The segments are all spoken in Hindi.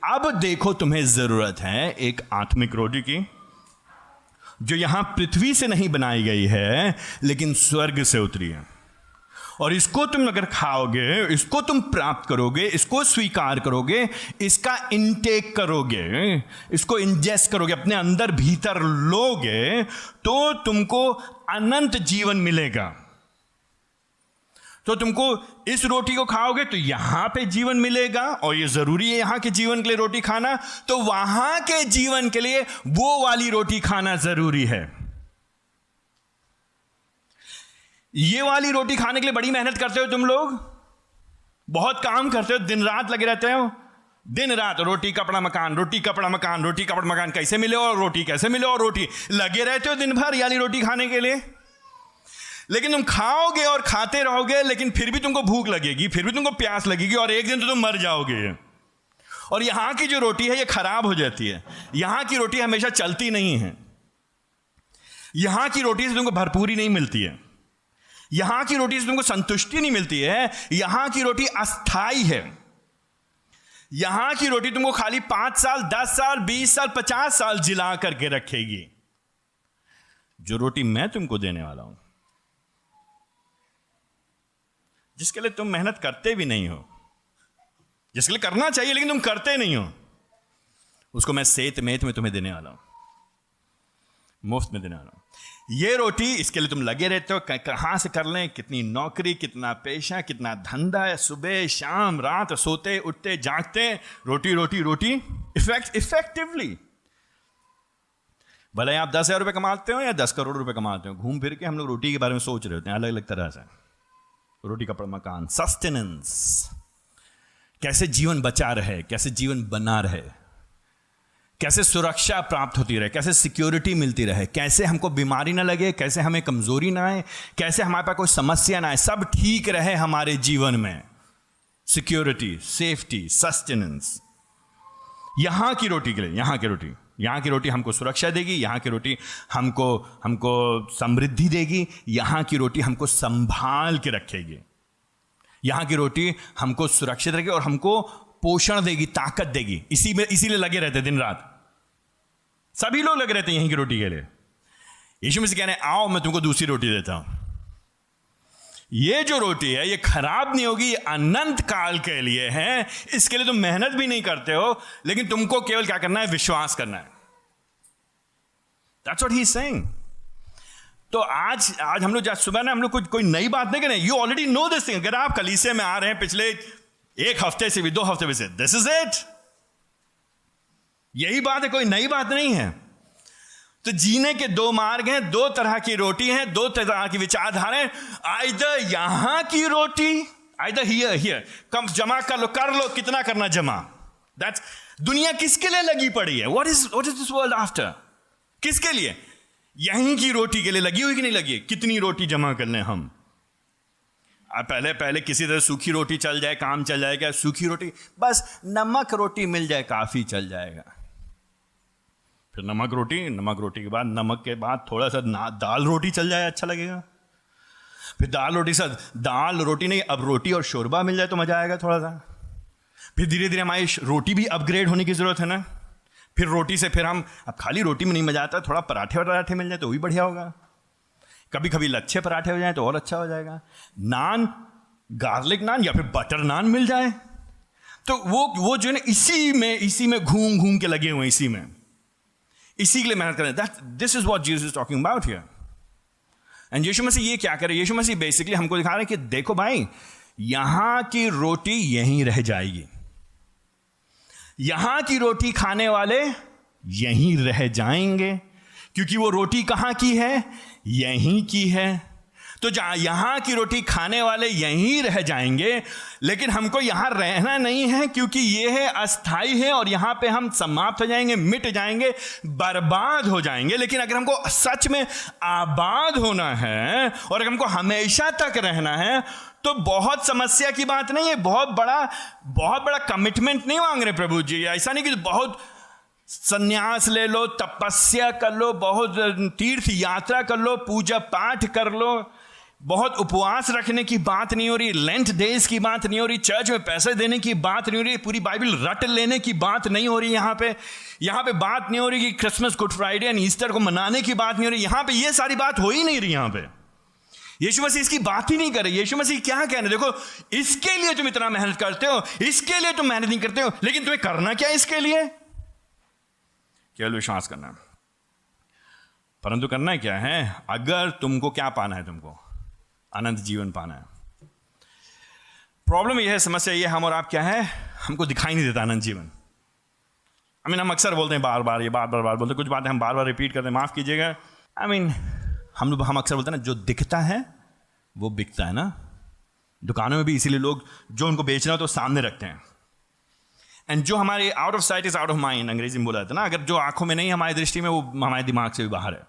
अब देखो, तुम्हें जरूरत है एक आत्मिक रोटी की, जो यहां पृथ्वी से नहीं बनाई गई है लेकिन स्वर्ग से उतरी है। और इसको तुम अगर खाओगे, इसको तुम प्राप्त करोगे, इसको स्वीकार करोगे, इसका इनटेक करोगे, इसको इंजेस्ट करोगे, अपने अंदर भीतर लोगे, तो तुमको अनंत जीवन मिलेगा। तो तुमको इस रोटी को खाओगे तो यहां पे जीवन मिलेगा, और ये जरूरी है यहां के जीवन के लिए रोटी खाना, तो वहां के जीवन के लिए वो वाली रोटी खाना जरूरी है। ये वाली रोटी खाने के लिए बड़ी मेहनत करते हो तुम लोग, बहुत काम करते हो, दिन रात लगे रहते हो, दिन रात रोटी कपड़ा मकान, रोटी कपड़ा मकान, रोटी कपड़ा मकान, कैसे मिले और रोटी कैसे मिले और रोटी, लगे रहते हो दिन भर ये वाली रोटी खाने के लिए। लेकिन तुम खाओगे और खाते रहोगे, लेकिन फिर भी तुमको भूख लगेगी, फिर भी तुमको प्यास लगेगी, और एक दिन तो तुम मर जाओगे। और यहां की जो रोटी है ये खराब हो जाती है। यहां की रोटी हमेशा चलती नहीं है। यहां की रोटी से तुमको भरपूरी नहीं मिलती है। यहां की रोटी से तुमको संतुष्टि नहीं मिलती है। यहां की रोटी अस्थाई है। यहां की रोटी तुमको खाली 5 साल, 10 साल, 20 साल, 50 साल जिला करके रखेगी। जो रोटी मैं तुमको देने वाला हूं, जिसके लिए तुम मेहनत करते भी नहीं हो, जिसके लिए करना चाहिए लेकिन तुम करते नहीं हो, उसको मैं सेत मेत में तुम्हें देने वाला हूं, मुफ्त में देने वाला हूं। ये रोटी, इसके लिए तुम लगे रहते हो, कहां से कर लें, कितनी नौकरी, कितना पेशा, कितना धंधा है, सुबह शाम रात सोते उठते जागते रोटी रोटी रोटी, इफेक्टिवली। भले आप 10,000 रुपये कमाते हो या 10 करोड़ रुपए कमाते हो, घूम फिर के हम लोग रोटी के बारे में सोच रहे होते हैं अलग अलग तरह से। रोटी कपड़ा मकान, सस्टेनेंस, कैसे जीवन बचा रहे, कैसे जीवन बना रहे, कैसे सुरक्षा प्राप्त होती रहे, कैसे सिक्योरिटी मिलती रहे, कैसे हमको बीमारी ना लगे, कैसे हमें कमजोरी ना आए, कैसे हमारे पास कोई समस्या ना आए, सब ठीक रहे हमारे जीवन में। Security, safety, sustenance. यहां की रोटी के लिए, यहां की रोटी हमको सुरक्षा देगी, यहां की रोटी हमको समृद्धि देगी, यहां की रोटी हमको संभाल के रखेगी, यहां की रोटी हमको सुरक्षित रखेगी और हमको पोषण देगी, ताकत देगी। इसीलिए लगे रहते दिन रात, सभी लोग लगे रहते हैं यहीं की रोटी के लिए। यीशु मसीह कह रहे हैं, आओ मैं तुमको दूसरी रोटी देता हूं। ये जो रोटी है ये खराब नहीं होगी, ये अनंत काल के लिए है। इसके लिए तुम मेहनत भी नहीं करते हो, लेकिन तुमको केवल क्या करना है, विश्वास करना है। That's what he's saying. तो आज हम लोग सुबह ना हम लोग कोई नई बात नहीं करें। You already know this thing. अगर आप कलीसिया में आ रहे हैं पिछले 1 हफ्ते से भी, 2 हफ्ते में से, दिस इज इट, यही बात है, कोई नई बात नहीं है। तो जीने के 2 मार्ग हैं, 2 तरह की रोटी हैं, 2 तरह की विचारधाराएं। आइदर यहां की रोटी, आइदर हियर, कम जमा कर लो कितना करना जमा। दैट्स, दुनिया किसके लिए लगी पड़ी है? What is this world after? किसके लिए? यहीं की रोटी के लिए लगी हुई कि नहीं लगी? कितनी रोटी जमा कर लें हम? पहले किसी तरह सूखी रोटी चल जाए, काम चल जाएगा। सूखी रोटी, बस नमक रोटी मिल जाए काफी चल जाएगा। फिर नमक रोटी के बाद, नमक के बाद थोड़ा सा दाल रोटी चल जाए, अच्छा लगेगा। फिर दाल रोटी नहीं, अब रोटी और शोरबा मिल जाए तो मजा आएगा थोड़ा सा। फिर धीरे धीरे हमारी रोटी भी अपग्रेड होने की जरूरत है ना। फिर रोटी से फिर हम, अब खाली रोटी में नहीं मजा आता, थोड़ा पराठे मिल जाए तो भी बढ़िया होगा। कभी कभी लच्छे पराठे हो जाए तो और अच्छा हो जाएगा। नान, गार्लिक नान या फिर बटर नान मिल जाए तो वो जो है ना, इसी में घूम घूम के लगे हुए, इसी के लिए मेहनत करें। This is what Jesus is talking about here. And यीशु मसीह ये क्या करे? यीशु मसीह बेसिकली हमको दिखा रहे हैं कि देखो भाई, यहां की रोटी यहीं रह जाएगी, यहां की रोटी खाने वाले यहीं रह जाएंगे, क्योंकि वो रोटी कहां की है? यहीं की है। तो यहां की रोटी खाने वाले यहीं रह जाएंगे, लेकिन हमको यहां रहना नहीं है, क्योंकि ये है अस्थाई है और यहां पे हम समाप्त हो जाएंगे, मिट जाएंगे, बर्बाद हो जाएंगे। लेकिन अगर हमको सच में आबाद होना है और अगर हमको हमेशा तक रहना है, तो बहुत समस्या की बात नहीं है। बहुत बड़ा कमिटमेंट नहीं मांग रहे प्रभु जी। ऐसा नहीं कि बहुत संन्यास ले लो, तपस्या कर लो, बहुत तीर्थ यात्रा कर लो, पूजा पाठ कर लो, बहुत उपवास रखने की बात नहीं हो रही, लेंट डेज की बात नहीं हो रही, चर्च में पैसे देने की बात नहीं हो रही, पूरी बाइबल रट लेने की बात नहीं हो रही। यहाँ पे बात नहीं हो रही कि Christmas, good Friday and Easter को मनाने की बात नहीं हो रही। यहाँ पे ये सारी बात हो ही नहीं रही। यहाँ पे यीशु मसीह इसकी बात ही नहीं कर रहे। यीशु मसीह क्या कह रहे? देखो, इसके लिए तुम इतना मेहनत करते हो, इसके लिए तुम मेहनत नहीं करते हो, लेकिन तुम्हें करना क्या इसके लिए? केवल विश्वास करना है। परंतु करना क्या है? अगर तुमको क्या पाना है, तुमको अनंत जीवन पाना है। प्रॉब्लम यह है, समस्या यह, हम और आप क्या है, हमको दिखाई नहीं देता अनंत जीवन। हम अक्सर बोलते हैं बार बार बोलते, कुछ बातें हम बार बार रिपीट करते हैं, माफ कीजिएगा। हम अक्सर बोलते हैं ना, जो दिखता है वो बिकता है ना। दुकानों में भी इसीलिए लोग जो उनको बेचना हो तो सामने रखते हैं। एंड जो हमारे out of site is out of mind, अंग्रेजी में बोला जाता है ना। अगर जो आंखों में नहीं, हमारी दृष्टि में, वो हमारे दिमाग से भी बाहर है।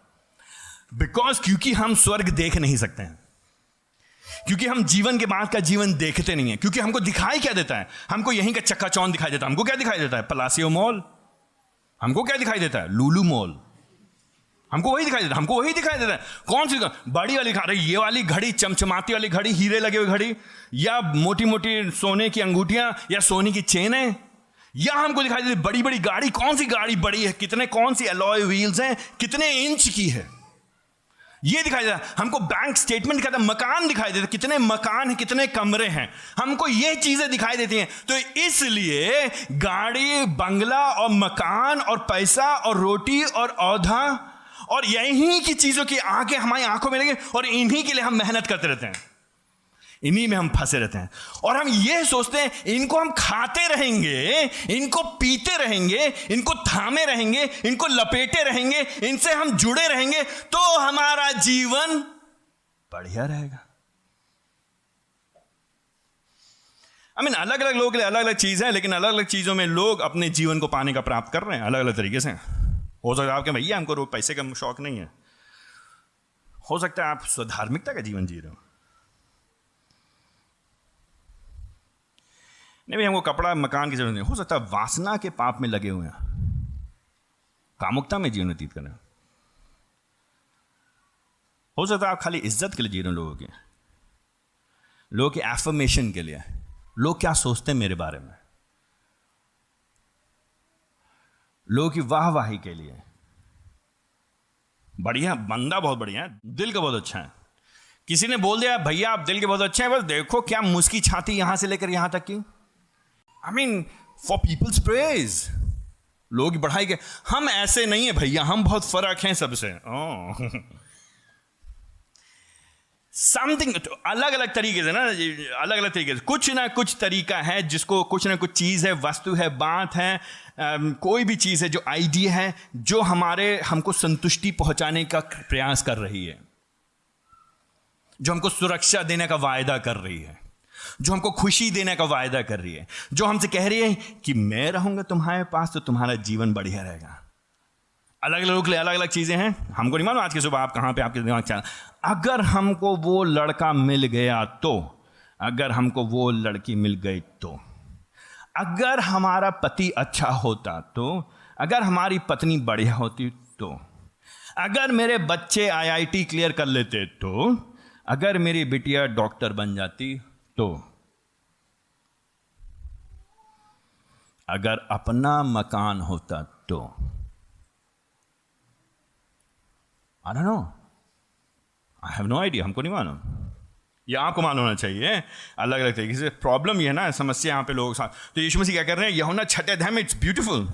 बिकॉज क्योंकि हम स्वर्ग देख नहीं सकते हैं, क्योंकि हम जीवन के बाद का जीवन देखते नहीं है। क्योंकि हमको दिखाई क्या देता है? हमको यहीं का चक्काचौंध दिखाई देता है। हमको क्या दिखाई देता है? Palacio mall. हमको क्या दिखाई देता है? लुलु मॉल। हमको वही दिखाई देता है। कौन सी बड़ी वाली घड़ी, ये वाली घड़ी, चमचमाती वाली घड़ी, हीरे लगे हुए घड़ी, या मोटी मोटी सोने की अंगूठियां, या सोने की चेनें, या हमको दिखाई देती बड़ी बड़ी गाड़ी। कौन सी गाड़ी बड़ी है, कौन सी अलॉय व्हील्स हैं, कितने इंच की है, ये दिखाई देता। हमको बैंक स्टेटमेंट दिखाता, मकान दिखाई देता, कितने मकान हैं, कितने कमरे हैं, हमको ये चीजें दिखाई देती हैं। तो इसलिए गाड़ी, बंगला और मकान और पैसा और रोटी और औधा और यहीं की चीजों की आगे हमारी आंखों में लगे, और इन्हीं के लिए हम मेहनत करते रहते हैं, इन्हीं में हम फंसे रहते हैं। और हम ये सोचते हैं इनको हम खाते रहेंगे, इनको पीते रहेंगे, इनको थामे रहेंगे, इनको लपेटे रहेंगे, इनसे हम जुड़े रहेंगे तो हमारा जीवन बढ़िया रहेगा। अलग अलग लोगों के लिए अलग अलग चीज है, लेकिन अलग अलग चीजों में लोग अपने जीवन को पाने का प्राप्त कर रहे हैं अलग अलग तरीके से। हो सकता है आपके भैया हमको रोज पैसे का शौक नहीं है, हो सकता है आप स्वधार्मिकता का जीवन जी रहे हो। नहीं भाई, हमको कपड़ा मकान की जरूरत नहीं। हो सकता है वासना के पाप में लगे हुए हैं, कामुकता में जीवन व्यतीत कर रहे हैं। हो सकता है आप खाली इज्जत के लिए जी रहे हो, लोगों के एफर्मेशन के लिए, लोग क्या सोचते हैं मेरे बारे में, लोगों की वाहवाही के लिए। बढ़िया, बंदा बहुत बढ़िया है, दिल का बहुत अच्छा है। किसी ने बोल दिया भैया आप दिल के बहुत अच्छे हैं, बस देखो क्या मुस्की छाती यहां से लेकर यहां तक की। फॉर पीपल्स प्रेज, लोग बढ़ाई के। हम ऐसे नहीं है भैया, हम बहुत फर्क हैं सबसे। समथिंग अलग अलग तरीके से ना, अलग अलग तरीके से कुछ ना कुछ तरीका है जिसको, कुछ ना कुछ चीज है, वस्तु है, बात है, कोई भी चीज है जो आइडिया है, जो हमको संतुष्टि पहुंचाने का प्रयास कर रही है, जो हमको सुरक्षा देने का वायदा कर रही है, जो हमको खुशी देने का वायदा कर रही है, जो हमसे कह रही है कि मैं रहूंगा तुम्हारे पास तो तुम्हारा जीवन बढ़िया रहेगा। अलग अलग लोगों के लिए अलग अलग चीजें हैं। हमको नहीं मालूम आज की सुबह आप कहां पे, आपके दिमाग चला। अगर हमको वो लड़का मिल गया तो, अगर हमको वो लड़की मिल गई तो, अगर हमारा पति अच्छा होता तो, अगर हमारी पत्नी बढ़िया होती तो, अगर मेरे बच्चे IIT क्लियर कर लेते तो, अगर मेरी बिटिया डॉक्टर बन जाती तो, अगर अपना मकान होता तो, I don't know, I have no idea, हमको नहीं मालूम, या आपको मालूम होना चाहिए अलग अलग तरीके से। प्रॉब्लम ये है ना, समस्या यहाँ पे लोगों के साथ। तो यीशु मसीह क्या कर रहे हैं? यूहन्ना 6 अध्याय में, इट्स ब्यूटीफुल।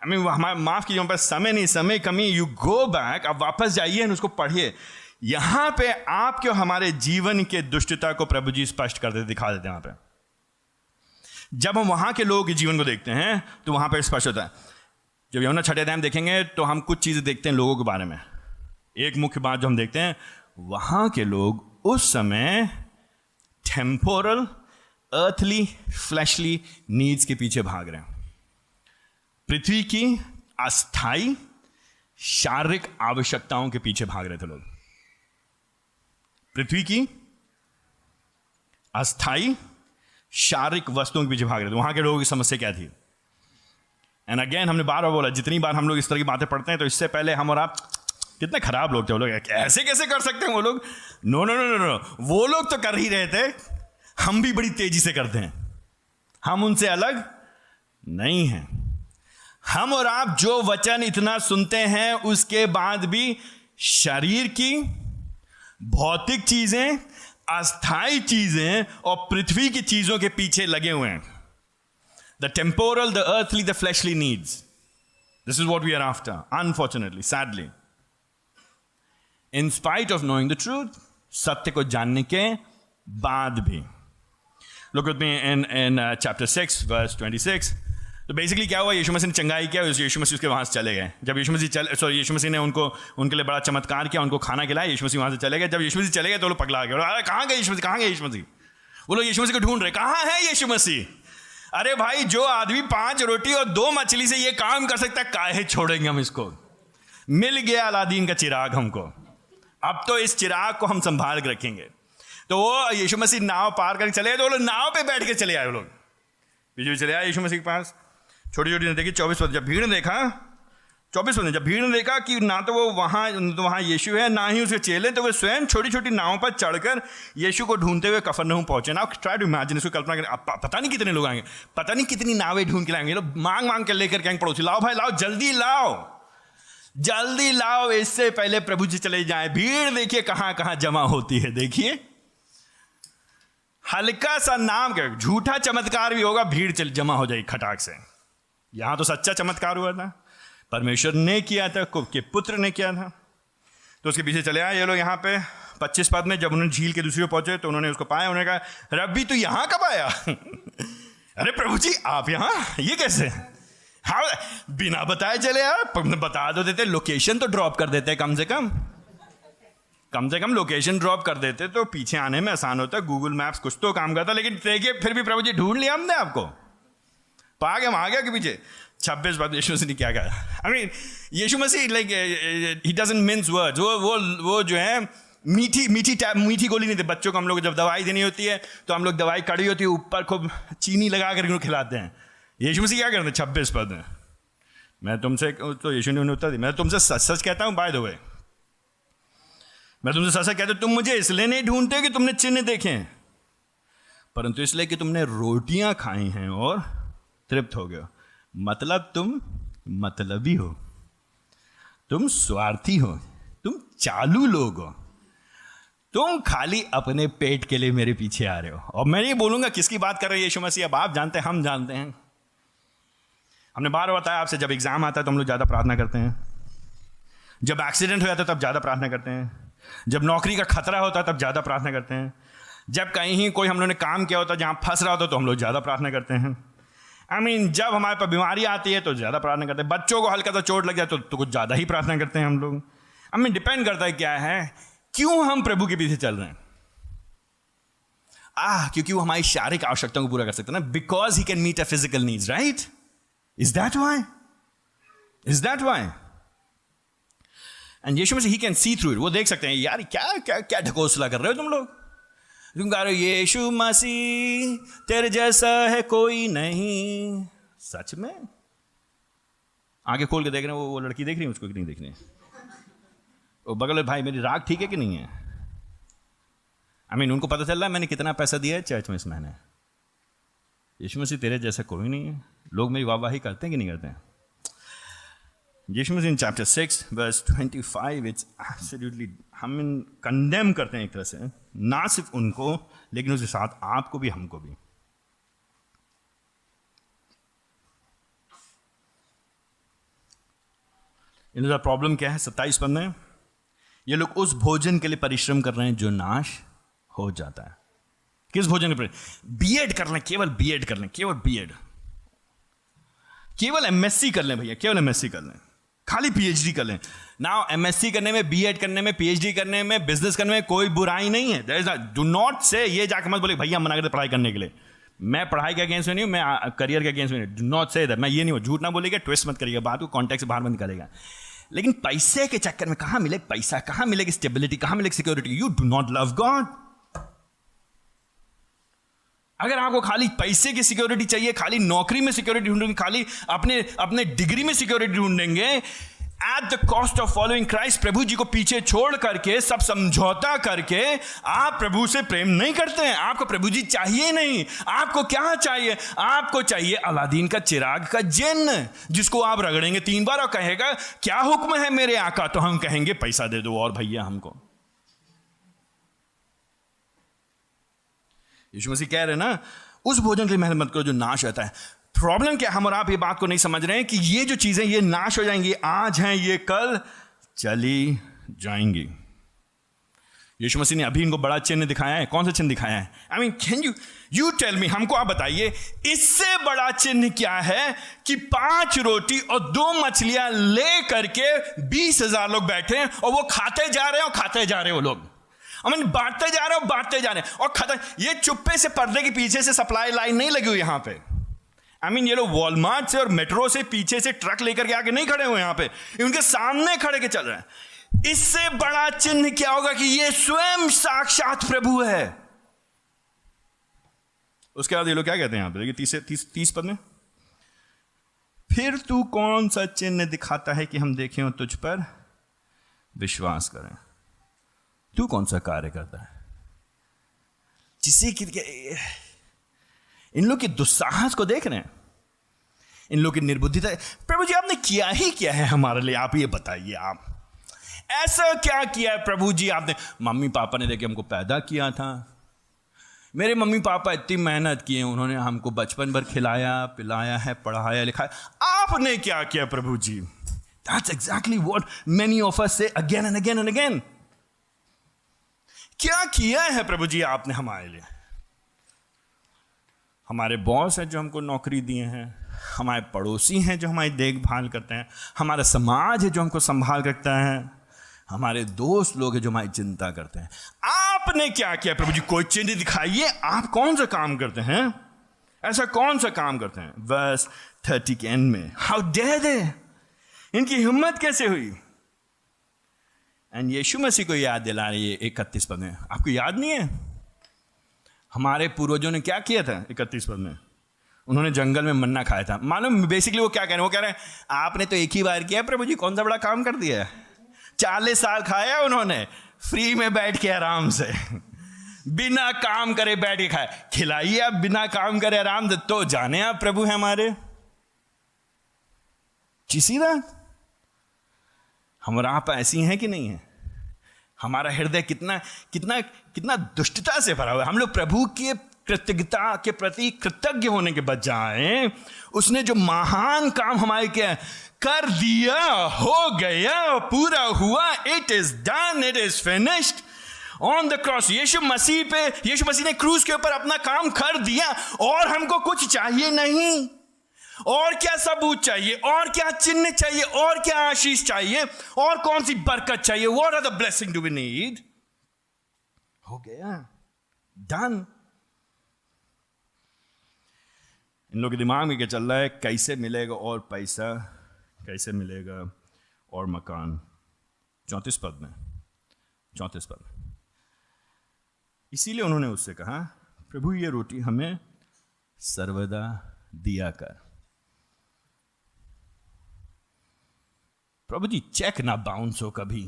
हमारा माफ कीजिए, पर समय नहीं, समय कमी, यू गो बैक, आप वापस जाइए और उसको पढ़िए। यहां पे आपके और हमारे जीवन के दुष्टता को प्रभु जी स्पष्ट कर देते, दिखा देते हैं वहां पे। जब हम वहां के लोगों के जीवन को देखते हैं तो वहां पर स्पष्ट होता है। जब यूहन्ना 6 अध्याय में देखेंगे तो हम कुछ चीजें देखते हैं लोगों के बारे में। एक मुख्य बात जो हम देखते हैं, वहां के लोग उस समय टेम्पोरल, अर्थली, फ्लैशली नीड्स के पीछे भाग रहे हैं। पृथ्वी की अस्थाई शारीरिक आवश्यकताओं के पीछे भाग रहे थे लोग। पृथ्वी की अस्थाई शारीरिक वस्तुओं के पीछे भाग रहे थे। वहां के लोगों की समस्या क्या थी? एंड अगेन हमने बार बार बोला, जितनी बार हम लोग इस तरह की बातें पढ़ते हैं तो इससे पहले हम और आप कितने खराब लोग थे वो लोग, ऐसे कैसे कर सकते हैं वो लोग? No no no no no, वो लोग तो कर ही रहे थे, हम भी बड़ी तेजी से करते हैं, हम उनसे अलग नहीं हैं। हम और आप जो वचन इतना सुनते हैं उसके बाद भी शरीर की भौतिक चीजें, अस्थाई चीजें और पृथ्वी की चीजों के पीछे लगे हुए हैं। The temporal, the earthly, the fleshly needs, this is what we are after, unfortunately, sadly. In spite of knowing the truth, सत्य को जानने के बाद भी। Look with me in chapter 6 verse 26। तो बेसिकली क्या हुआ, यीशु मसीह ने चंगाई किया, यीशु मसीह उसके वहां से चले गए। जब यीशु मसीह ने उनके लिए बड़ा चमत्कार किया, उनको खाना खिलाया, यीशु मसीह वहां से चले गए। जब यीशु मसीह चले गए तो लोग पगला गए, अरे कहाँ गए यीशु मसीह, कहाँ गए यीशु मसीह? वो लोग यीशु मसीह को ढूंढ रहे, कहाँ है यीशु मसीह? अरे भाई, जो आदमी 5 रोटी और 2 मछली से ये काम कर सकता है, काहे छोड़ेंगे हम इसको? मिल गया अलादीन का चिराग हमको, अब तो इस चिराग को हम संभाल के रखेंगे। तो वो यीशु मसीह नाव पार करके चले गए, तो वो लोग नाव पे बैठ के चले आए, वो लोग पीछे चले आए यीशु मसीह के पास। छोटी छोटी ने देखी 24 पद, जब भीड़ ने देखा 24 पद, जब भीड़ ने देखा कि ना तो वो वहाँ यीशु है ना ही उसके चेले, तो वे स्वयं छोटी छोटी नावों पर चढ़कर यीशु को ढूंढते हुए कफरनहूम पहुंचे। ना ट्राई टू इमेजिन, इसको कल्पना करें, पता नहीं कितने लोग आएंगे, पता नहीं कितनी नावें ढूंढ के लाएंगे, लोग मांग मांग के लेकर कहेंगे पड़ोसी, लाओ भाई लाओ, जल्दी लाओ जल्दी लाओ, इससे पहले प्रभु जी चले जाए। भीड़ देखिए कहां कहां जमा होती है, देखिए हल्का सा नाम क्या, झूठा चमत्कार भी होगा, भीड़ चल जमा हो जाएगी खटाक से। यहां तो सच्चा चमत्कार हुआ था, परमेश्वर ने किया था, के पुत्र ने किया था। तो उसके पीछे चले आए ये लोग। यहाँ पे 25 पद में जब उन्होंने झील के दूसरी ओर पहुंचे तो उन्होंने उसको पाया, उन्होंने कहा, रब्बी तू यहां कब आया? अरे प्रभु जी आप यहां, ये कैसे? हाँ, बिना बताए चले यार, बता दो देते, लोकेशन तो ड्रॉप कर देते, कम से कम लोकेशन ड्रॉप कर देते तो पीछे आने में आसान होता, गूगल मैप्स कुछ तो काम करता। लेकिन देखिए फिर भी प्रभु जी ढूंढ लिया हमने आपको, पा गए वहां गया के पीछे। 26 बात यीशु मसीह ने क्या कहा, आई मीन यीशु मसीह like he doesn't means words. वो जो है मीठी गोली नहीं थे। बच्चों को हम लोग जब दवाई देनी होती है तो हम लोग दवाई कड़ी होती है, ऊपर खूब चीनी लगा कर खिलाते हैं। यीशु मसीह क्या करते हैं 26 पद में, मैं तुमसे, तो यीशु ने उत्तर दिया, मैं तुमसे सच सच कहता हूं, बाय द वे मैं तुमसे सच सच कहता हूं, तुम मुझे इसलिए नहीं ढूंढते कि तुमने चिन्ह देखे, परंतु इसलिए कि तुमने रोटियां खाई हैं और तृप्त हो गए। मतलब तुम मतलबी हो, तुम स्वार्थी हो, तुम चालू लोग हो, तुम खाली अपने पेट के लिए मेरे पीछे आ रहे हो। और मैं ये बोलूंगा किसकी बात कर रहे हैं यीशु मसीह, अब आप जानते हैं, हम जानते हैं। हमने बार बताया आपसे, जब एग्जाम आता है तो हम लोग ज़्यादा प्रार्थना करते हैं, जब एक्सीडेंट हो जाता है तब ज़्यादा प्रार्थना करते हैं, जब नौकरी का खतरा होता है तब ज़्यादा प्रार्थना करते हैं, जब कहीं कोई हम लोग ने काम किया होता है जहाँ फंस रहा होता है तो हम लोग ज़्यादा प्रार्थना करते हैं। आई मीन जब हमारे पास बीमारी आती है तो ज़्यादा प्रार्थना करते हैं, बच्चों को हल्का सा चोट लग जाए तो कुछ ज़्यादा ही प्रार्थना करते हैं हम लोग। आई मीन डिपेंड करता है क्या है, क्यों हम प्रभु के पीछे चल रहे हैं। क्योंकि वो हमारी शारीरिक आवश्यकताओं को पूरा कर सकते हैं ना, because he can meet a physical needs, right? Is that why? Is that why? And यीशु मसीह he can see through it. वो देख सकते हैं, यार क्या क्या क्या ढकोसला कर रहे हो तुम लोग। तुम कह रहे हो यीशु मसीह तेरे जैसा है कोई नहीं। सच में आगे खोल के देख रहे हैं, वो लड़की देख रही है उसको कि नहीं देख रही है, वो बगल भाई मेरी राग ठीक है कि नहीं है। आई मीन उनको पता चल रहा है मैंने कितना पैसा दिया है चर्च में इस महीने। यीशु मसीह तेरे जैसा कोई नहीं है। लोग मेरी वाहवाही करते हैं कि नहीं करते हैं? यीशु मसीह in chapter 6 verse 25 it's absolutely हम कंडेम करते हैं एक तरह से, ना सिर्फ उनको लेकिन उसके साथ आपको भी हमको भी। इनका प्रॉब्लम क्या है? 27 पद में ये लोग उस भोजन के लिए परिश्रम कर रहे हैं जो नाश हो जाता है। किस भोजन के? बीएड कर लें, केवल बीएड कर लें, केवल बीएड, केवल एमएससी कर लें भैया, केवल एमएससी कर लें, खाली पीएचडी कर लें। नाउ एमएससी करने में, बीएड करने में, पीएचडी करने में, बिजनेस करने में कोई बुराई नहीं है। डू नॉट से ये जाकर मत बोले भैया मना करते पढ़ाई करने के लिए। मैं पढ़ाई के अगेंस्ट में नहीं हूं, मैं करियर के अगेंस्ट में नहीं। डू नॉट से दैट, मैं ये नहीं हूं। झूठ ना बोलेगा, ट्विस्ट मत करिएगा, बात को कॉन्टेक्स्ट से बाहर मत करेगा। लेकिन पैसे के चक्कर में कहां मिले पैसा, कहां मिलेगी स्टेबिलिटी, कहां मिलेगी security? You do not love God. अगर आपको खाली पैसे की सिक्योरिटी चाहिए, खाली नौकरी में सिक्योरिटी ढूंढेंगे, खाली अपने डिग्री में सिक्योरिटी ढूंढेंगे, at the cost of following Christ, प्रभु जी को पीछे छोड़ करके, सब समझौता करके आप प्रभु से प्रेम नहीं करते हैं। आपको प्रभु जी चाहिए नहीं। आपको क्या चाहिए? आपको चाहिए अलादीन का चिराग का जिन्न, जिसको आप रगड़ेंगे 3 बार और कहेगा क्या हुक्म है मेरे आका, तो हम कहेंगे पैसा दे दो और भैया हमको। यीशु मसीह कह रहे हैं ना, उस भोजन के लिए मेहनत मत करो जो नाश होता है। प्रॉब्लम क्या, हम और आप ये बात को नहीं समझ रहे हैं कि ये जो चीजें ये नाश हो जाएंगी, आज हैं ये कल चली जाएंगी। यीशु मसीह ने अभी इनको बड़ा चिन्ह दिखाया है। कौन सा चिन्ह दिखाया है? I mean can you tell me, हमको आप बताइए इससे बड़ा चिन्ह क्या है कि 5 रोटी और 2 मछलियां ले करके 20,000 लोग बैठे हैं और वो खाते जा रहे हैं और खाते जा रहे हैं। वो लोग बांटते जा रहे हैं और बांटते जा रहे हैं और खत्म। ये चुप्पे से पर्दे के पीछे से सप्लाई लाइन नहीं लगी हुई यहां पे। ये लोग वॉलमार्ट से और मेट्रो से पीछे से ट्रक लेकर के आके नहीं खड़े हुए यहां पे, उनके सामने खड़े के चल रहे हैं। इससे बड़ा चिन्ह क्या होगा कि ये स्वयं साक्षात प्रभु है। उसके बाद ये लोग क्या कहते हैं यहां पे 30 पद में, फिर तू कौन सा चिन्ह दिखाता है कि हम देखें और तुझ पर विश्वास करें? तू कौन सा कार्य करता है जिसे कि इन लोग की दुस्साहस को देख रहे हैं, इन लोग की निर्बुद्धिता। प्रभु जी आपने किया ही क्या है हमारे लिए? आप ये बताइए, आप ऐसा क्या किया है प्रभु जी आपने? मम्मी पापा ने देखे हमको पैदा किया था, मेरे मम्मी पापा इतनी मेहनत किए, उन्होंने हमको बचपन भर खिलाया पिलाया है, पढ़ाया लिखाया। आपने क्या किया प्रभु जी? That's exactly what many of us say again and again and again. क्या किया है प्रभु जी आपने हमारे लिए? हमारे बॉस हैं जो हमको नौकरी दिए हैं, हमारे पड़ोसी हैं जो हमारी देखभाल करते हैं, हमारा समाज है जो हमको संभाल रखता है, हमारे दोस्त लोग हैं जो हमारी चिंता करते हैं। आपने क्या किया प्रभु जी? कोई चिन्ह दिखाइए, आप कौन सा काम करते हैं? ऐसा कौन सा काम करते हैं? वर्स 30 के एंड में, हाउ डेयर दे, इनकी हिम्मत कैसे हुई? एंड यीशु मसीह को याद दिला रही है 31 पद में। आपको याद नहीं है हमारे पूर्वजों ने क्या किया था? 31 पद में उन्होंने जंगल में मन्ना खाया था। मालूम बेसिकली वो क्या कह रहे हैं? वो कह रहे हैं आपने तो एक ही बार किया प्रभु जी, कौन सा बड़ा काम कर दिया? 40 साल खाया उन्होंने फ्री में बैठ के आराम से, बिना काम करे बैठ के खाया। खिलाइए आप बिना काम करे आराम से, तो जाने आप प्रभु है हमारे। बात हमारा आप ऐसी हैं कि नहीं है? हमारा हृदय कितना कितना कितना दुष्टता से भरा हुआ है। हम लोग प्रभु की कृतज्ञता के प्रति कृतज्ञ होने के बजाय उसने जो महान काम हमारे क्या कर दिया, हो गया, पूरा हुआ, it is done, it is finished on the cross. यीशु मसीह ने क्रूज के ऊपर अपना काम कर दिया और हमको कुछ चाहिए नहीं। और क्या सबूत चाहिए? और क्या चिन्ह चाहिए? और क्या आशीष चाहिए? और कौन सी बरकत चाहिए? What are the blessing do we need? हो गया, डन। इन लोगों के दिमाग में क्या चल रहा है? कैसे मिलेगा और पैसा, कैसे मिलेगा और मकान। 34 पद में, 34 पद में। इसीलिए उन्होंने उससे कहा प्रभु ये रोटी हमें सर्वदा दिया कर। प्रभु जी चेक ना बाउंस हो कभी।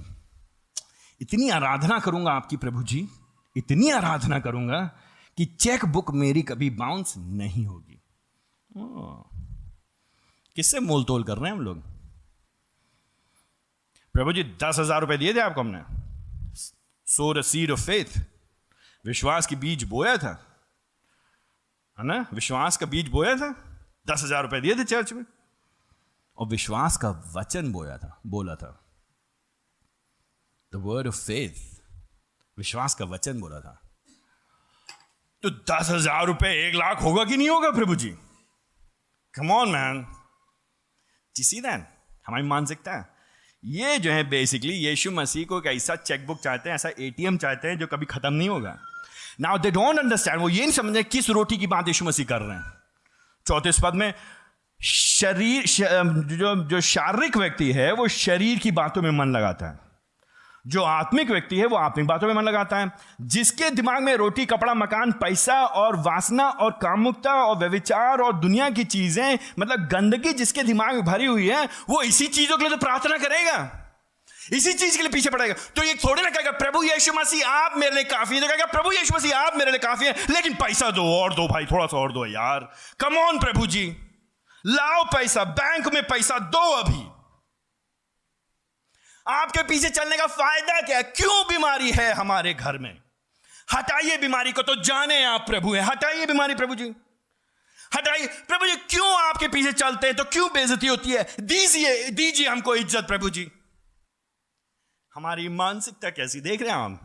इतनी आराधना करूंगा आपकी प्रभु जी, इतनी आराधना करूंगा कि चेक बुक मेरी कभी बाउंस नहीं होगी। किससे मोल तोल कर रहे हैं हम लोग? प्रभु जी 10,000 रुपए दिए थे आपको, हमने so the seed of faith, विश्वास की बीज बोया था, है ना? विश्वास का बीज बोया था, 10,000 रुपए दिए थे चर्च में, और विश्वास का वचन बोला था। द वर्ड ऑफ फेथ, विश्वास का वचन बोला था। तो 10,000 रुपए 1 लाख होगा कि नहीं होगा प्रभु जी? Come on man, see that हमारी मानसिकता है ये जो है। बेसिकली यीशु मसीह को एक ऐसा चेकबुक चाहते हैं, ऐसा ATM चाहते हैं जो कभी खत्म नहीं होगा। नाउ दे डोंट अंडरस्टैंड, वो ये नहीं समझ रहे किस रोटी की बात यीशु मसीह कर रहे हैं। 34 पद में जो शारीरिक व्यक्ति है वो शरीर की बातों में मन लगाता है, जो आत्मिक व्यक्ति है वो आत्मिक बातों में मन लगाता है। जिसके दिमाग में रोटी, कपड़ा, मकान, पैसा और वासना और कामुकता और व्यभिचार और दुनिया की चीजें, मतलब गंदगी जिसके दिमाग में भरी हुई है, वो इसी चीजों के लिए तो प्रार्थना करेगा, इसी चीज के लिए पीछे पड़ेगा। तो ये थोड़ी ना कहेगा प्रभु यीशु मसीह आप मेरे लिए काफी है, तो कहेगा प्रभु यीशु मसीह आप मेरे लिए काफी है, लेकिन पैसा दो और दो भाई, थोड़ा सा और दो यार, कम ऑन प्रभु जी, लाओ पैसा, बैंक में पैसा दो अभी। आपके पीछे चलने का फायदा क्या है? क्यों बीमारी है हमारे घर में? हटाइए बीमारी को, तो जाने आप प्रभु है। हटाइए बीमारी प्रभु जी, हटाइए प्रभु जी। क्यों आपके पीछे चलते हैं तो क्यों बेइज्जती होती है? दीजिए हमको इज्जत प्रभु जी। हमारी मानसिकता कैसी देख रहे हैं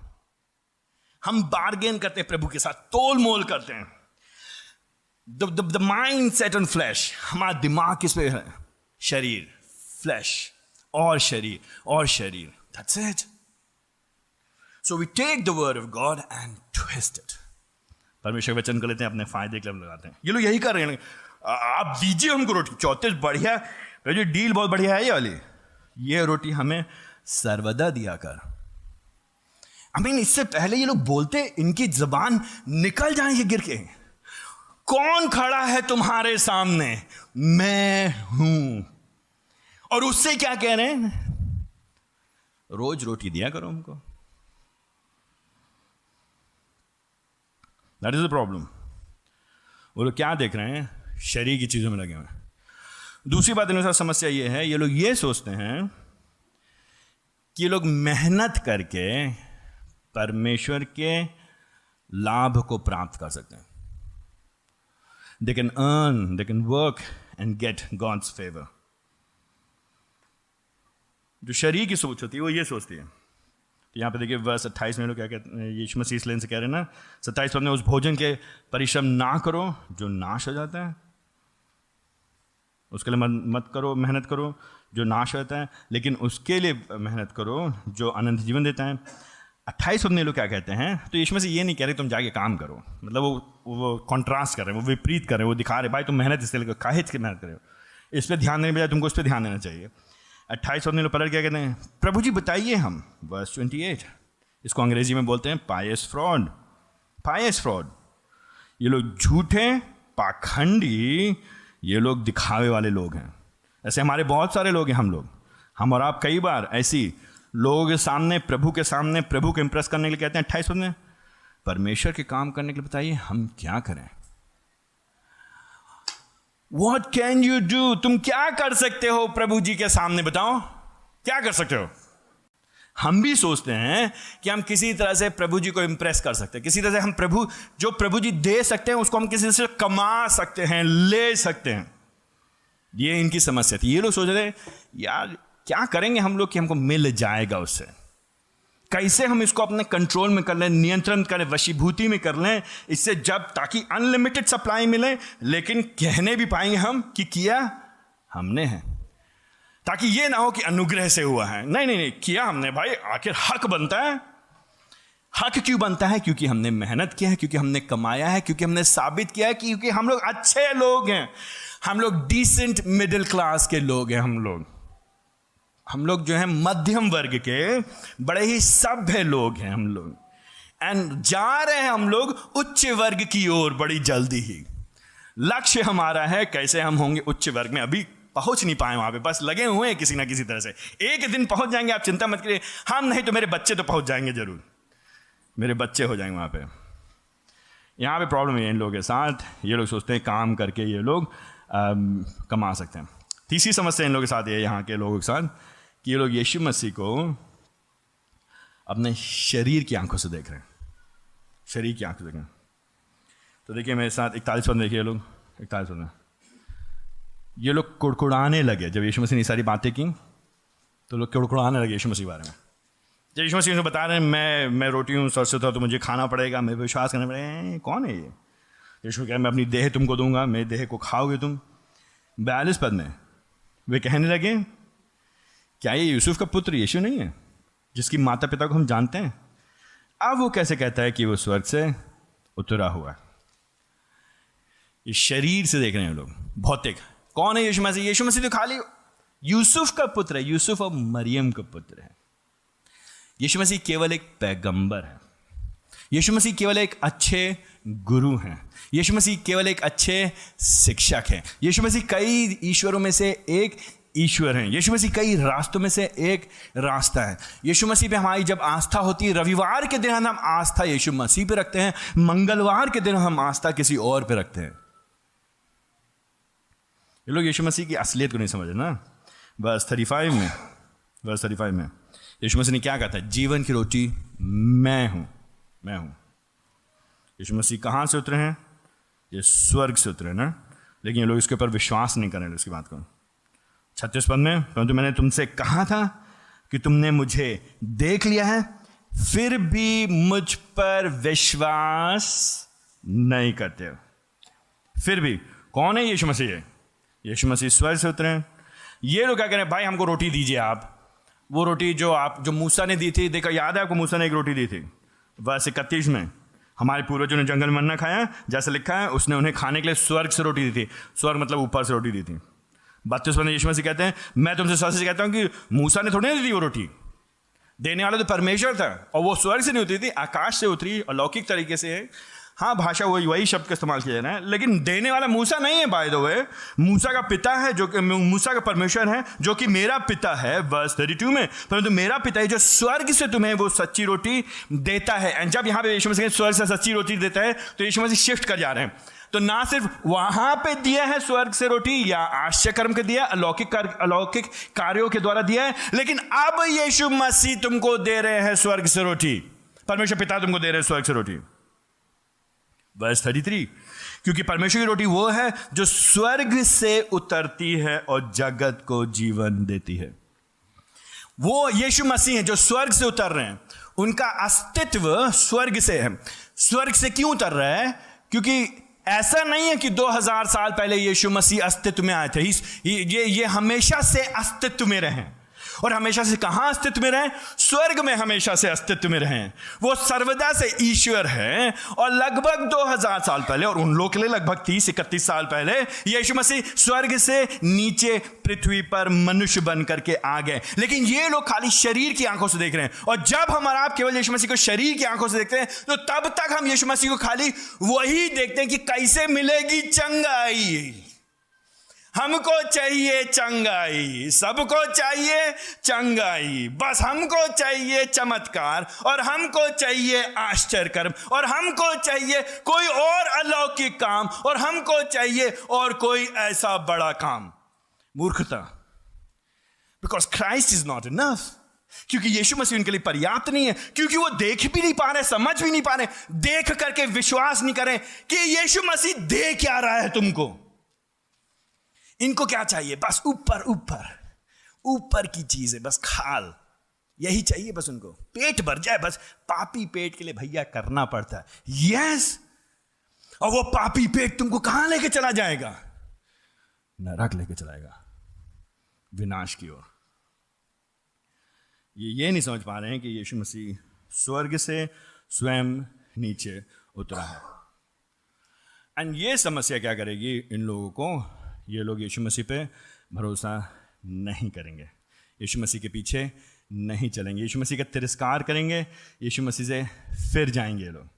हम बार्गेन करते हैं प्रभु के साथ, तोल मोल करते हैं। The mind set on flash, हमारा दिमाग किस पे है? शरीर, फ्लैश और शरीर और शरीर। That's it. So we take the word of God and twist it. परमेश्वर का वचन कर लेते हैं, अपने फायदे के लिए लगाते हैं। ये लोग यही कर रहे हैं, आप दीजिए हमको रोटी। 34 बढ़िया, जो डील बहुत बढ़िया है ये वाली, ये रोटी हमें सर्वदा दिया कर। इससे पहले ये लोग बोलते, इनकी जबान निकल जाए गिर के, कौन खड़ा है तुम्हारे सामने? मैं हूं। और उससे क्या कह रहे हैं? रोज रोटी दिया करो हमको। That is the problem. वो लोग क्या देख रहे हैं? शरीर की चीजों में लगे हुए हैं। दूसरी बात इनके साथ समस्या ये है, ये लोग ये सोचते हैं कि ये लोग मेहनत करके परमेश्वर के लाभ को प्राप्त कर सकते हैं। They can earn, they can work and get God's favour. जो शरीर की सोच होती है वो ये सोचती है। तो यहाँ पे देखिए वर्स 28 में लोग क्या कहते हैं, यीशु मसीह इस लेन से कह रहे हैं ना 27 में, उस भोजन के परिश्रम ना करो जो नाश हो जाता है, उसके लिए मत करो, मेहनत करो जो नाश होता है, लेकिन उसके लिए मेहनत करो जो अनंत जीवन देता है। 28 में लोग क्या कहते हैं, तो यीशु मसीह ये नहीं कह रहे तुम जाके काम करो, मतलब वो कॉन्ट्रास्ट कर रहे हैं, वो विपरीत कर रहे हैं, वो दिखा रहे भाई तुम मेहनत इससे लेकर काहे की मेहनत करो, इस पर ध्यान देने बजाय तुमको इस पर ध्यान देना चाहिए। 28 लोग पलट क्या कहते हैं, प्रभु जी बताइए हम, वर्स 28, इसको अंग्रेजी में बोलते हैं पायस फ्रॉड। पायस फ्रॉड, ये लोग झूठे, पाखंडी, ये लोग दिखावे वाले लोग हैं। ऐसे हमारे बहुत सारे लोग हैं, हम और आप कई बार ऐसी लोगों के सामने, प्रभु के सामने, प्रभु को इंप्रेस करने के लिए कहते हैं 28 में, परमेश्वर के काम करने के लिए बताइए हम क्या करें। What can you do? तुम क्या कर सकते हो प्रभु जी के सामने, बताओ क्या कर सकते हो। हम भी सोचते हैं कि हम किसी तरह से प्रभु जी को इंप्रेस कर सकते हैं, किसी तरह से हम जो प्रभु जी दे सकते हैं उसको हम किसी से कमा सकते हैं, ले सकते हैं। ये इनकी समस्या थी। ये लोग सोच रहे यार क्या करेंगे हम लोग कि हमको मिल जाएगा उससे, कैसे हम इसको अपने कंट्रोल में कर लें, नियंत्रण करें, वशीभूति में कर लें इससे, जब ताकि अनलिमिटेड सप्लाई मिले, लेकिन कहने भी पाएंगे हम कि किया हमने है, ताकि ये ना हो कि अनुग्रह से हुआ है। नहीं, किया हमने भाई, आखिर हक बनता है। हक क्यों बनता है? क्योंकि हमने मेहनत किया है, क्योंकि हमने कमाया है, क्योंकि हमने साबित किया है, क्योंकि हम लोग अच्छे लोग हैं, हम लोग डिसेंट मिडिल क्लास के लोग हैं, हम लोग जो हैं मध्यम वर्ग के बड़े ही सभ्य लोग हैं हम लोग, एंड जा रहे हैं हम लोग उच्च वर्ग की ओर बड़ी जल्दी ही। लक्ष्य हमारा है कैसे हम होंगे उच्च वर्ग में, अभी पहुंच नहीं पाए वहां पे, बस लगे हुए हैं किसी ना किसी तरह से। एक दिन पहुंच जाएंगे, आप चिंता मत करिए। हम नहीं तो मेरे बच्चे तो पहुंच जाएंगे, जरूर मेरे बच्चे हो जाएंगे वहां पे। यहाँ पे प्रॉब्लम है इन लोगों के साथ, ये लोग सोचते हैं काम करके ये लोग कमा सकते हैं। तीसरी समस्या इन लोगों के साथ ये, यहाँ के लोगों के साथ, कि ये लोग यीशु मसीह को अपने शरीर की आंखों से देख रहे हैं, शरीर की आंखों से देख रहे हैं। तो देखिए मेरे साथ 41 में देखिए, लोग 41 में ये लोग कुड़कुड़ाने लगे। जब यीशु मसीह ने सारी बातें की तो लोग कुड़कुड़ाने लगे यीशु मसीह के बारे में। जब यीशु मसीह बता रहे हैं मैं रोटी हूँ, स्वर्ग था तो मुझे खाना पड़ेगा, मेरे विश्वास करना पड़ेगा, कौन है ये? यीशु कह मैं अपनी देह तुमको दूंगा, मेरी देह को खाओगे तुम। 42 पद में वे कहने लगे क्या ये यूसुफ का पुत्र यीशु नहीं है, जिसकी माता पिता को हम जानते हैं? अब वो कैसे कहता है कि वो स्वर्ग से उतरा हुआ है? इस शरीर से देख रहे हैं लोग, भौतिक। कौन है यीशु मसीह? यीशु मसीह तो खाली यूसुफ का पुत्र है, यूसुफ और मरियम का पुत्र है। यीशु मसीह केवल एक पैगंबर है, यीशु मसीह केवल एक अच्छे गुरु हैं, यीशु मसीह केवल एक अच्छे शिक्षक हैं, यीशु मसीह कई ईश्वरों में से एक ईश्वर हैं, यीशु मसीह कई रास्तों में से एक रास्ता है। यीशु मसीह पे हमारी जब आस्था होती है, रविवार के दिन हम आस्था यीशु मसीह पे रखते हैं, मंगलवार के दिन हम आस्था किसी और पे रखते हैं। ये लोग यीशु मसीह की असलियत को नहीं समझे ना। वर्स 35 में यीशु मसीह ने क्या कहा था? जीवन की रोटी मैं हूं। यीशु मसीह कहाँ से उतरे हैं? ये स्वर्ग से उतरे ना, लेकिन ये लोग इसके ऊपर विश्वास नहीं कर रहे इसकी बात को। 36 पद में, परंतु मैंने तुमसे कहा था कि तुमने मुझे देख लिया है, फिर भी मुझ पर विश्वास नहीं करते हो। फिर भी कौन है? यीशु मसीह है। यीशु मसीह स्वर्ग से उतरे हैं। ये लोग क्या कह रहे हैं? भाई हमको रोटी दीजिए आप, वो रोटी जो मूसा ने दी थी। देखो, याद है आपको मूसा ने एक रोटी दी थी। वर्स 31 में, हमारे पूर्वजों ने जंगल में मन्ना खाया, जैसे लिखा है उसने उन्हें खाने के लिए स्वर्ग से रोटी दी थी। स्वर्ग मतलब ऊपर से रोटी दी थी। 32 में यीशु मसीह कहते हैं, मैं तुमसे सच से कहता हूं कि मूसा ने थोड़ी नहीं दी वो रोटी, देने वाला तो परमेश्वर था, और वो स्वर्ग से नहीं उतरी थी, आकाश से उतरी, अलौकिक तरीके से है। हाँ, भाषा वही शब्द का इस्तेमाल किया जाना है, लेकिन देने वाला मूसा नहीं है। बाय द वे, मूसा का पिता है, जो कि मूसा का परमेश्वर है, जो कि मेरा पिता है। वर्स 32 में, परंतु मेरा पिता है जो स्वर्ग से तुम्हें वो सच्ची रोटी देता है। एंड जब यहाँ पे यीशु मसीह स्वर्ग से सच्ची रोटी देता है, तो यीशु मसीह शिफ्ट कर जा रहे हैं। तो ना सिर्फ वहां पे दिया है स्वर्ग से रोटी, या आश्चर्य कर्म के दिया, अलौकिक कार्यों के द्वारा दिया है, लेकिन अब यीशु मसीह तुमको दे रहे हैं स्वर्ग से रोटी। परमेश्वर पिता तुमको दे रहे हैं स्वर्ग से रोटी। वर्स 33, क्योंकि परमेश्वर की रोटी वो है जो स्वर्ग से उतरती है और जगत को जीवन देती है। वो यीशु मसीह है जो स्वर्ग से उतर रहे हैं, उनका अस्तित्व स्वर्ग से है। स्वर्ग से क्यों उतर रहा है? क्योंकि ऐसा नहीं है कि 2000 साल पहले यीशु मसीह अस्तित्व में आए थे। ये हमेशा से अस्तित्व में रहे, और हमेशा से कहां अस्तित्व में रहे? स्वर्ग में हमेशा से अस्तित्व में रहे। वो सर्वदा से ईश्वर है, और लगभग 2000 साल पहले, और उन लोग के लिए लगभग 30-31 साल पहले, यीशु मसीह स्वर्ग से नीचे पृथ्वी पर मनुष्य बन करके आ गए। लेकिन ये लोग खाली शरीर की आंखों से देख रहे हैं, और जब हमारा आप केवल यीशु मसीह को शरीर की आंखों से देखते हैं, तो तब तक हम यीशु मसीह को खाली वही देखते हैं कि कैसे मिलेगी चंगाई। हमको चाहिए चंगाई, सबको चाहिए चंगाई, बस हमको चाहिए चमत्कार, और हमको चाहिए आश्चर्य कर्म, और हमको चाहिए कोई और अलौकिक काम, और हमको चाहिए और कोई ऐसा बड़ा काम। मूर्खता, because Christ is not enough. क्योंकि यीशु मसीह उनके लिए पर्याप्त नहीं है, क्योंकि वो देख भी नहीं पा रहे, समझ भी नहीं पा रहे, देख करके विश्वास नहीं करें कि यीशु मसीह दे क्या रहा है तुमको। इनको क्या चाहिए? बस ऊपर की चीज है, बस खाल, यही चाहिए बस उनको, पेट भर जाए बस। पापी पेट के लिए भैया करना पड़ता है, यस। और वो पापी पेट तुमको कहां लेके चला जाएगा? नरक लेके चलाएगा, विनाश की ओर। ये नहीं समझ पा रहे हैं कि यीशु मसीह स्वर्ग से स्वयं नीचे उतरा है। एंड ये समस्या क्या करेगी इन लोगों को? ये लोग यीशु मसीह पे भरोसा नहीं करेंगे, यीशु मसीह के पीछे नहीं चलेंगे, यीशु मसीह का तिरस्कार करेंगे, यीशु मसीह से फिर जाएंगे ये लोग।